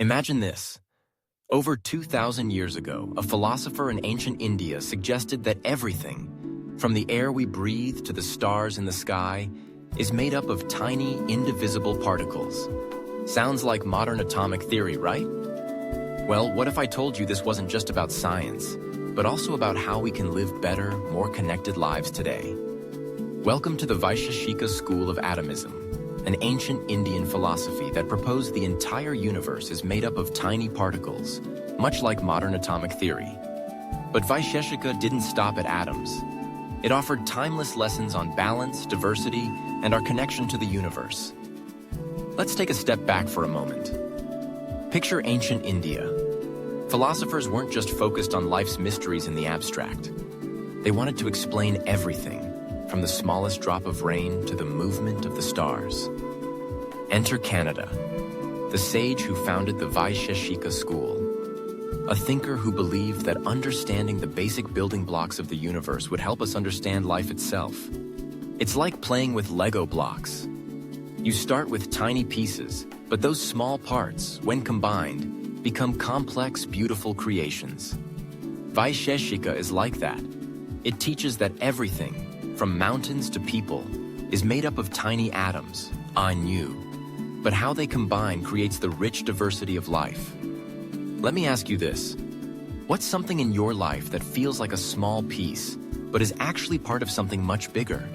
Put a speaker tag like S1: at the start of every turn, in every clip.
S1: Imagine this. Over 2,000 years ago, a philosopher in ancient India suggested that everything, from the air we breathe to the stars in the sky, is made up of tiny, indivisible particles. Sounds like modern atomic theory, right? Well, what if I told you this wasn't just about science, but also about how we can live better, more connected lives today? Welcome to the Vaisheshika school of Atomism, an ancient Indian philosophy that proposed the entire universe is made up of tiny particles, much like modern atomic theory. But Vaisheshika didn't stop at atoms. It offered timeless lessons on balance, diversity, and our connection to the universe. Let's take a step back for a moment. Picture ancient India. Philosophers weren't just focused on life's mysteries in the abstract. They wanted to explain everything, from the smallest drop of rain to the movement of the stars. Enter Kanada, the sage who founded the Vaisheshika school, a thinker who believed that understanding the basic building blocks of the universe would help us understand life itself. It's like playing with Lego blocks. You start with tiny pieces, but those small parts, when combined, become complex, beautiful creations. Vaisheshika is like that. It teaches that everything, from mountains to people, is made up of tiny atoms, anu. But how they combine creates the rich diversity of life. Let me ask you this. What's something in your life that feels like a small piece, but is actually part of something much bigger?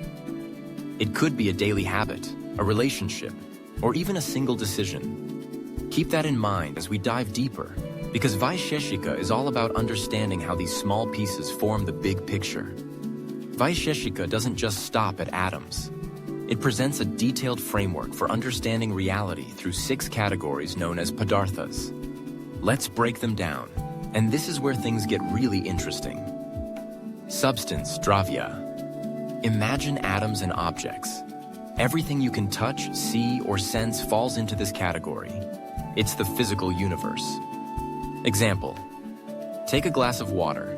S1: It could be a daily habit, a relationship, or even a single decision. Keep that in mind as we dive deeper, because Vaisheshika is all about understanding how these small pieces form the big picture. Vaisheshika doesn't just stop at atoms. It presents a detailed framework for understanding reality through 6 categories known as padarthas. Let's break them down, and this is where things get really interesting. Substance, dravya. Imagine atoms and objects. Everything you can touch, see, or sense falls into this category. It's the physical universe. Example. Take a glass of water.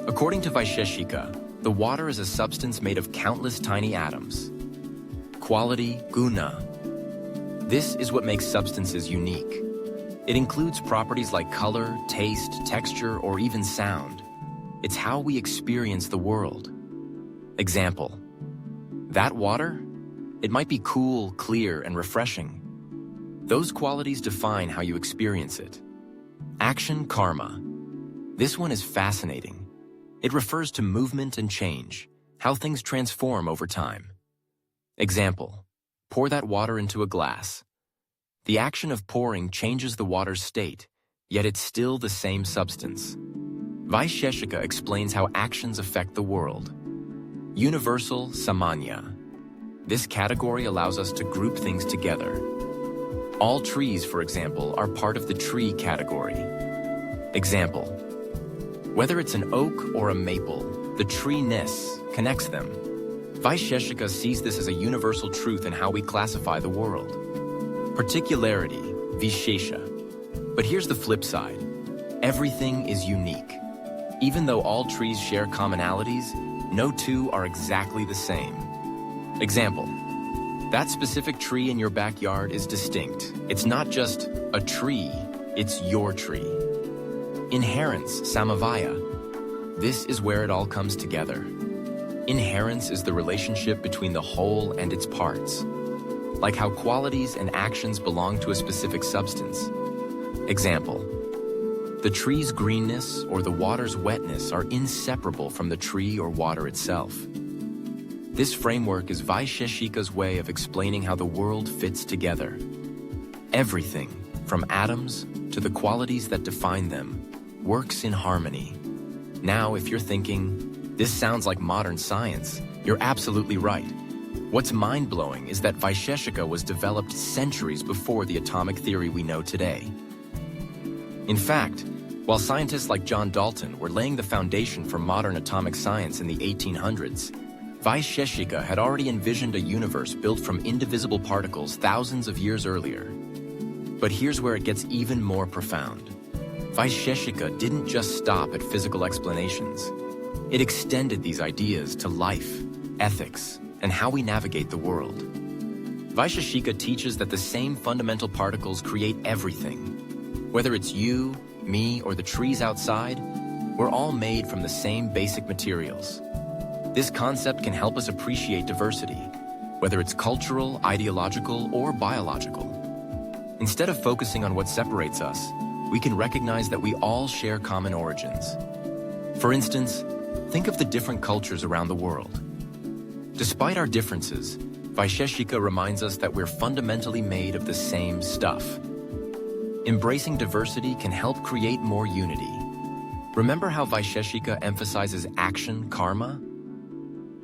S1: According to Vaisheshika, the water is a substance made of countless tiny atoms. Quality, guna. This is what makes substances unique. It includes properties like color, taste, texture, or even sound. It's how we experience the world. Example. That water? It might be cool, clear, and refreshing. Those qualities define how you experience it. Action, karma. This one is fascinating. It refers to movement and change, how things transform over time. Example, pour that water into a glass. The action of pouring changes the water's state, yet it's still the same substance. Vaisheshika explains how actions affect the world. Universal, samanya. This category allows us to group things together. All trees, for example, are part of the tree category. Example, whether it's an oak or a maple, the tree-ness connects them. Vaisheshika sees this as a universal truth in how we classify the world. Particularity, vishesha. But here's the flip side. Everything is unique. Even though all trees share commonalities, no two are exactly the same. Example, that specific tree in your backyard is distinct. It's not just a tree, it's your tree. Inherence, samavaya. This is where it all comes together. Inherence is the relationship between the whole and its parts, like how qualities and actions belong to a specific substance. Example, the tree's greenness or the water's wetness are inseparable from the tree or water itself. This framework is Vaisheshika's way of explaining how the world fits together. Everything, from atoms to the qualities that define them, works in harmony. Now, if you're thinking, this sounds like modern science, you're absolutely right. What's mind-blowing is that Vaisheshika was developed centuries before the atomic theory we know today. In fact, while scientists like John Dalton were laying the foundation for modern atomic science in the 1800s, Vaisheshika had already envisioned a universe built from indivisible particles thousands of years earlier. But here's where it gets even more profound. Vaisheshika didn't just stop at physical explanations. It extended these ideas to life, ethics, and how we navigate the world. Vaisheshika teaches that the same fundamental particles create everything. Whether it's you, me, or the trees outside, we're all made from the same basic materials. This concept can help us appreciate diversity, whether it's cultural, ideological, or biological. Instead of focusing on what separates us, we can recognize that we all share common origins. For instance, think of the different cultures around the world. Despite our differences, Vaisheshika reminds us that we're fundamentally made of the same stuff. Embracing diversity can help create more unity. Remember how Vaisheshika emphasizes action karma?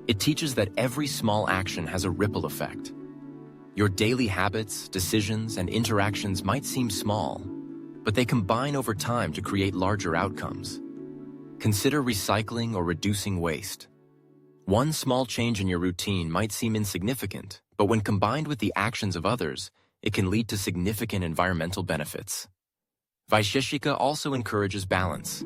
S1: It teaches that every small action has a ripple effect. Your daily habits, decisions, and interactions might seem small, but they combine over time to create larger outcomes. Consider recycling or reducing waste. One small change in your routine might seem insignificant, but when combined with the actions of others, it can lead to significant environmental benefits. Vaisheshika also encourages balance.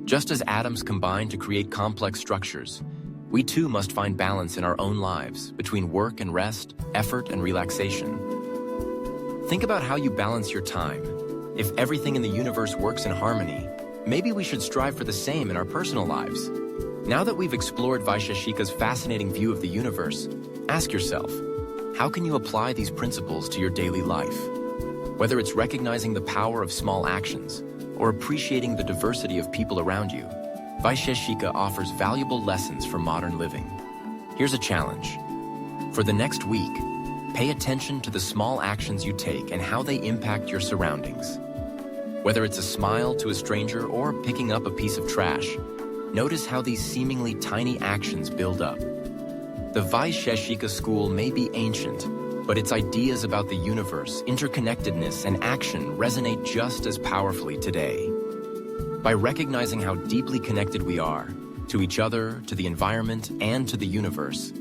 S1: Just as atoms combine to create complex structures, we too must find balance in our own lives between work and rest, effort and relaxation. Think about how you balance your time. If everything in the universe works in harmony, maybe we should strive for the same in our personal lives. Now that we've explored Vaisheshika's fascinating view of the universe, ask yourself, how can you apply these principles to your daily life? Whether it's recognizing the power of small actions or appreciating the diversity of people around you, Vaisheshika offers valuable lessons for modern living. Here's a challenge. For the next week, pay attention to the small actions you take and how they impact your surroundings. Whether it's a smile to a stranger or picking up a piece of trash, notice how these seemingly tiny actions build up. The Vaisheshika school may be ancient, but its ideas about the universe, interconnectedness, and action resonate just as powerfully today. By recognizing how deeply connected we are, to each other, to the environment, and to the universe,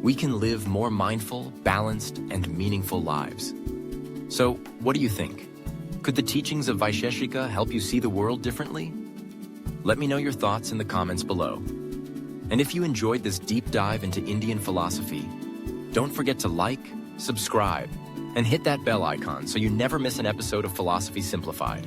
S1: we can live more mindful, balanced, and meaningful lives. So, what do you think? Could the teachings of Vaisheshika help you see the world differently? Let me know your thoughts in the comments below. And if you enjoyed this deep dive into Indian philosophy, don't forget to like, subscribe, and hit that bell icon so you never miss an episode of Philosophy Simplified.